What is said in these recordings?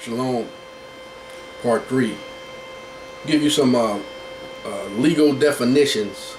Shalom, part 3. Give you some legal definitions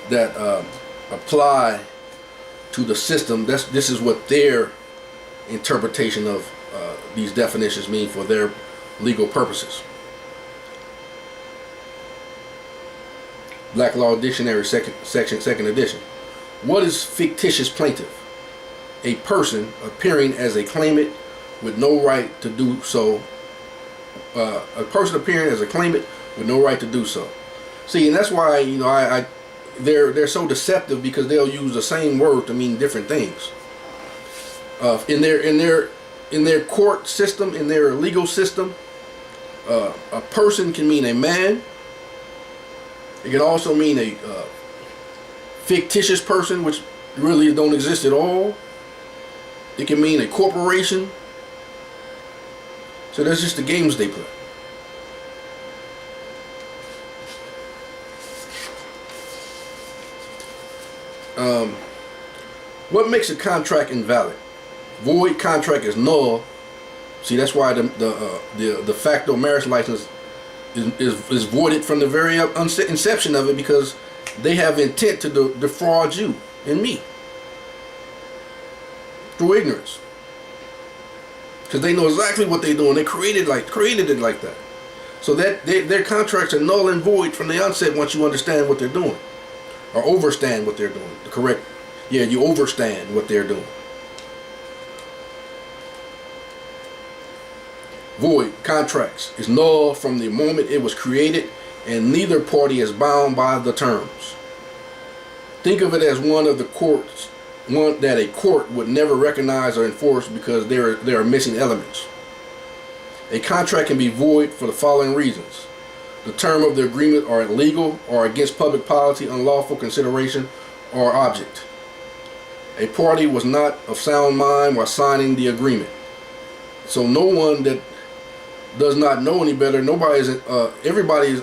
that apply to the system. This is what their interpretation of these definitions mean for their legal purposes. Black Law Dictionary, second edition. What is fictitious plaintiff? A person appearing as a claimant with no right to do so. A person appearing as a claimant with no right to do so. See, and that's why they're so deceptive, because they'll use the same word to mean different things. In their court system, in their legal system, a person can mean a man. It can also mean a fictitious person, which really don't exist at all. It can mean a corporation. So that's just the games they play. What makes a contract invalid? Void contract is null. See, that's why the de facto marriage license is voided from the very inception of it, because they have intent to defraud you and me through ignorance. Because they know exactly what they're doing. They created it like that. So that their contracts are null and void from the onset once you understand what they're doing, or overstand what they're doing. You overstand what they're doing. Void contracts is null from the moment it was created, and neither party is bound by the terms. Think of it as one that a court would never recognize or enforce, because there are missing elements. A contract can be void for the following reasons: the term of the agreement are illegal or against public policy, unlawful consideration, or object. A party was not of sound mind while signing the agreement. So no one that does not know any better, everybody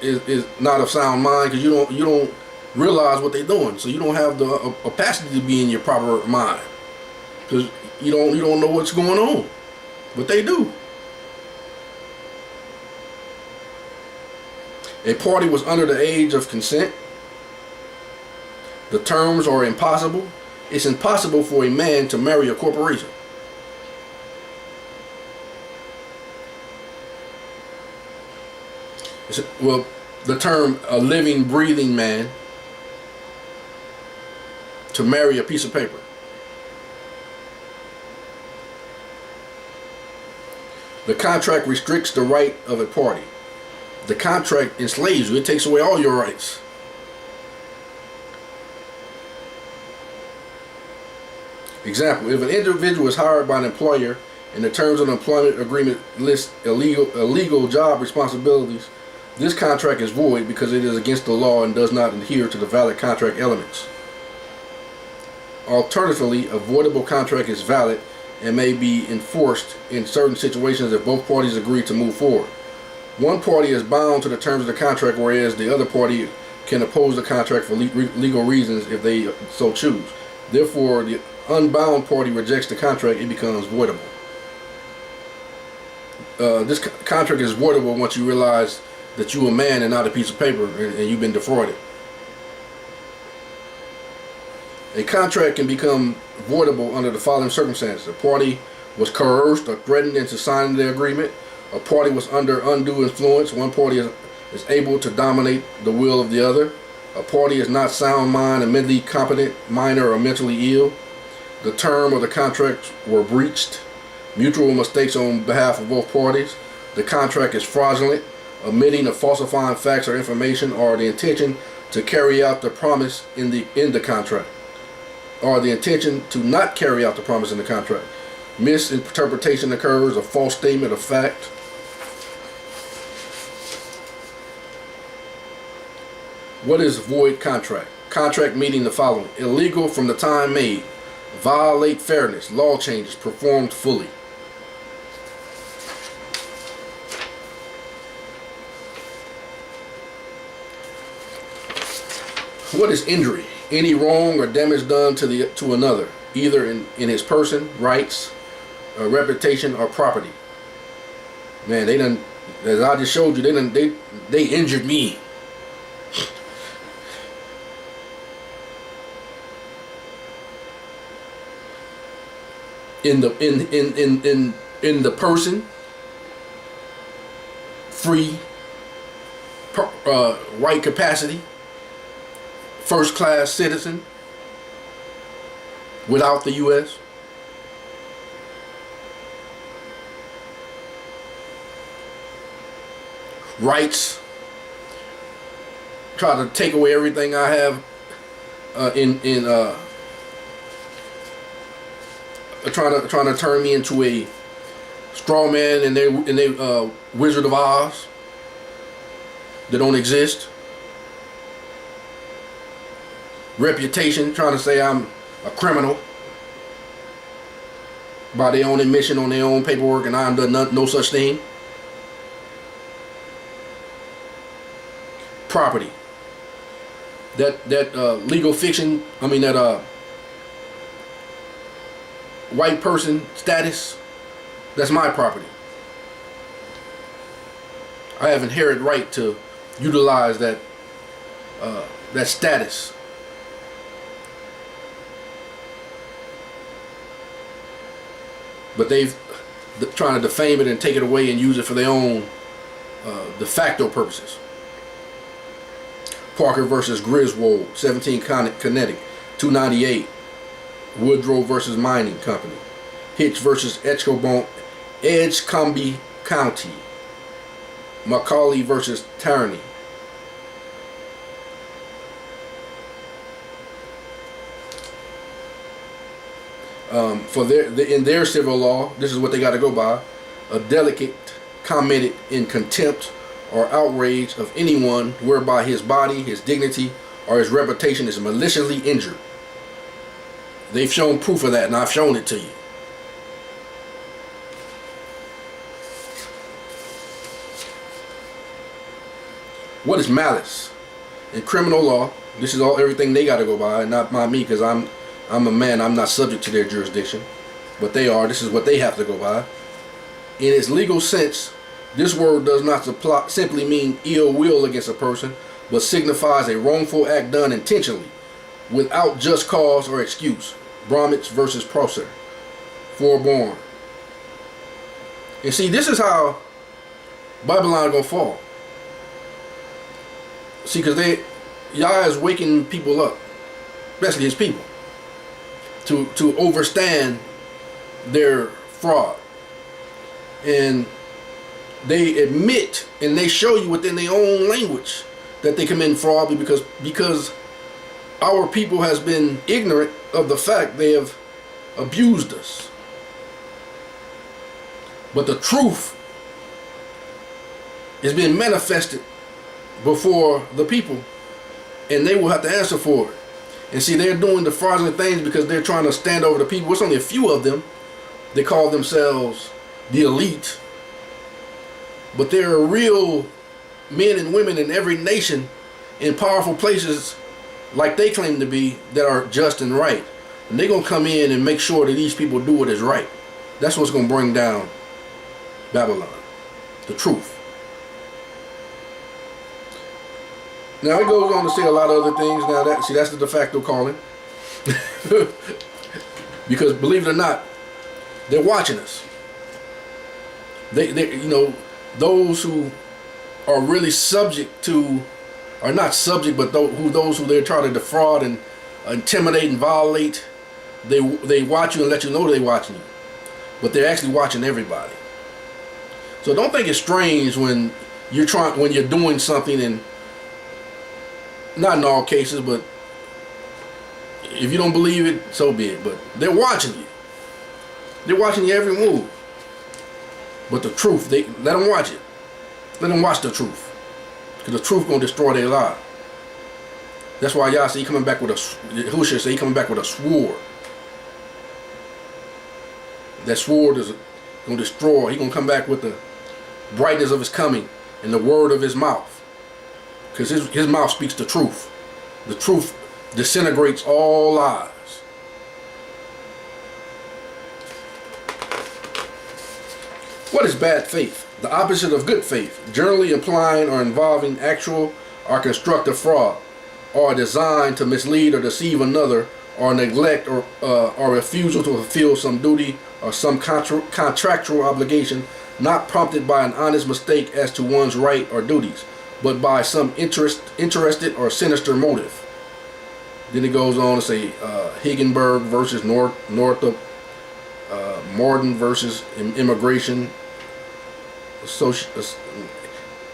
is not of sound mind, because you don't realize what they're doing. So you don't have the capacity to be in your proper mind, because you don't know what's going on, but they do. A party was under the age of consent. The terms are impossible. It's impossible for a man to marry a corporation. Well, the term a living, breathing man to marry a piece of paper. The contract restricts the right of a party. The contract enslaves you. It takes away all your rights. Example: if an individual is hired by an employer and the terms of the employment agreement list illegal job responsibilities, this contract is void because it is against the law and does not adhere to the valid contract elements. Alternatively, a voidable contract is valid and may be enforced in certain situations if both parties agree to move forward. One party is bound to the terms of the contract, whereas the other party can oppose the contract for legal reasons if they so choose. Therefore, the unbound party rejects the contract, it becomes voidable. This contract is voidable once you realize that you're a man and not a piece of paper, and you've been defrauded. A contract can become voidable under the following circumstances: a party was coerced or threatened into signing the agreement. A party was under undue influence. One party is able to dominate the will of the other. A party is not sound mind, and mentally competent, minor, or mentally ill. The term of the contract were breached. Mutual mistakes on behalf of both parties. The contract is fraudulent, omitting or falsifying facts or information, or the intention to carry out the promise in the contract, or the intention to not carry out the promise in the contract. Misinterpretation occurs, a false statement of fact. What is void contract? Contract meaning the following: illegal from the time made, violate fairness, law changes, performed fully. What is injury? Any wrong or damage done to another, either in his person, rights, reputation, or property. Man, they done, as I just showed you, they injured me. In the person, free, white capacity, first class citizen, without the U.S. Rights, try to take away everything I have trying to turn me into a straw man and they Wizard of Oz that don't exist. Reputation, trying to say I'm a criminal by their own admission on their own paperwork, and I'm done no such thing. Property, that legal fiction, I mean that white person status, that's my property. I have inherent right to utilize that status. But they've trying to defame it and take it away and use it for their own de facto purposes. Parker versus Griswold, 17 Connecticut, 298. Woodrow versus Mining Company. Hitch versus Edgecombe County. Macaulay versus Tyranny. In their civil law, this is what they got to go by: a delegate committed in contempt or outrage of anyone whereby his body, his dignity, or his reputation is maliciously injured. They've shown proof of that, and I've shown it to you. What is malice? In criminal law, this is everything they got to go by, and not me, because I'm a man. I'm not subject to their jurisdiction, but they are. This is what they have to go by. In its legal sense, this word does not simply mean ill will against a person, but signifies a wrongful act done intentionally, without just cause or excuse. Bromwich versus Prosser, foreborn. And see, this is how Babylon gonna fall. See, because Yah is waking people up, especially his people, to overstand their fraud. And they admit and they show you within their own language that they commit fraud because our people has been ignorant of the fact they have abused us. But the truth is being manifested before the people, and they will have to answer for it. And see, they're doing the fraudulent things because they're trying to stand over the people. It's only a few of them. They call themselves the elite. But there are real men and women in every nation in powerful places like they claim to be that are just and right. And they're going to come in and make sure that these people do what is right. That's what's going to bring down Babylon. The truth. Now it goes on to say a lot of other things. Now that's the de facto calling. Because believe it or not, they're watching us. They those who are really subject to, are not subject, but those who they're trying to defraud and intimidate and violate, they watch you and let you know they're watching you, but they're actually watching everybody. So don't think it's strange when you're doing something, and not in all cases, but if you don't believe it, so be it. But they're watching you. They're watching you every move. But the truth, they let them watch it. Let them watch the truth, because the truth gonna destroy their life. That's why y'all see he coming back with Yahushua say he coming back with a sword. That sword is gonna destroy. He gonna come back with the brightness of his coming and the word of his mouth, because his mouth speaks the truth. The truth disintegrates all lies. What is bad faith? The opposite of good faith, generally implying or involving actual or constructive fraud, or designed to mislead or deceive another, or neglect or refusal to fulfill some duty or some contractual obligation, not prompted by an honest mistake as to one's right or duties, but by some interested or sinister motive. Then it goes on to say Higginberg versus Northrop, Morden versus Immigration,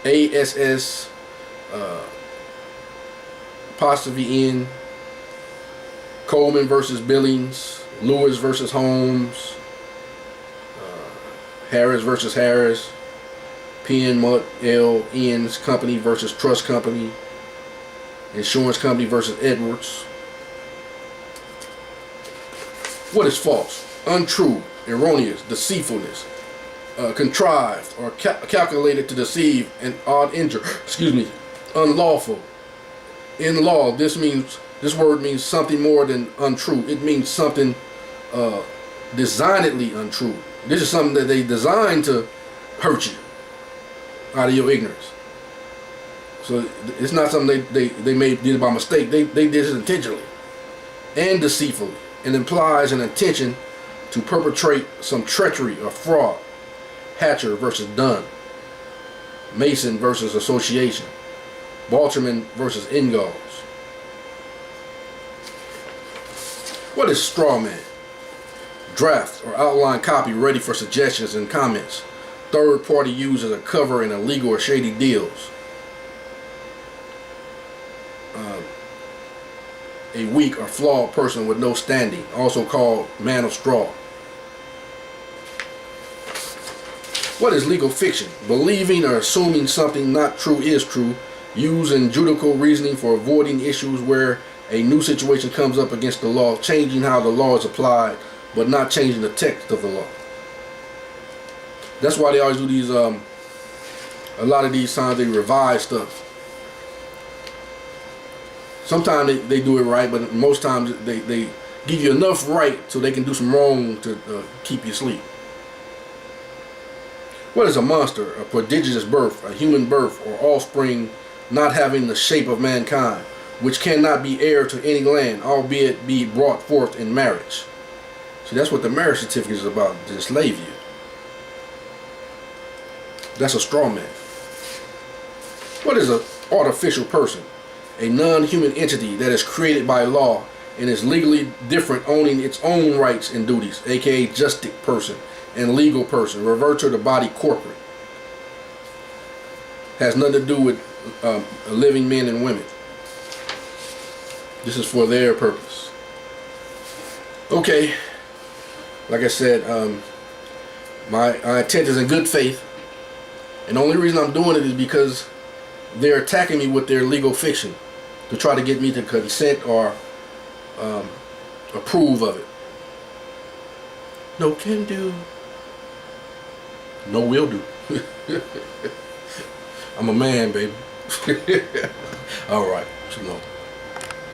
ASS apostrophe N, Coleman versus Billings, Lewis versus Holmes, Harris versus Harris, Penn Mutt L. N's Company versus Trust Company, Insurance Company versus Edwards. What is false? Untrue, erroneous, deceitfulness, contrived or calculated to deceive and odd injure. Unlawful. In law, this word means something more than untrue. It means something designedly untrue. This is something that they designed to hurt you out of your ignorance. So it's not something they did by mistake. They did it intentionally and deceitfully, and implies an intention to perpetrate some treachery or fraud. Hatcher versus Dunn, Mason versus Association, Balterman versus Ingalls. What is straw man? Draft or outline copy ready for suggestions and comments. Third party used as a cover in illegal or shady deals. A weak or flawed person with no standing, also called man of straw. What is legal fiction? Believing or assuming something not true is true, used in judicial reasoning for avoiding issues where a new situation comes up against the law, changing how the law is applied, but not changing the text of the law. That's why they always do these, a lot of these times they revise stuff. Sometimes they do it right, but most times they give you enough right so they can do some wrong to keep you asleep. What is a monster? A prodigious birth, a human birth, or offspring not having the shape of mankind, which cannot be heir to any land, albeit be brought forth in marriage. See, that's what the marriage certificate is about, to enslave you. That's a straw man. What is an artificial person? A non-human entity that is created by law and is legally different, owning its own rights and duties, aka justic person and legal person, revert to the body corporate. Has nothing to do with living men and women. This is for their purpose. Okay, like I said, my intent is in good faith, and the only reason I'm doing it is because they're attacking me with their legal fiction to try to get me to consent or approve of it. No can do. No will do. I'm a man, baby. All right. Shalom.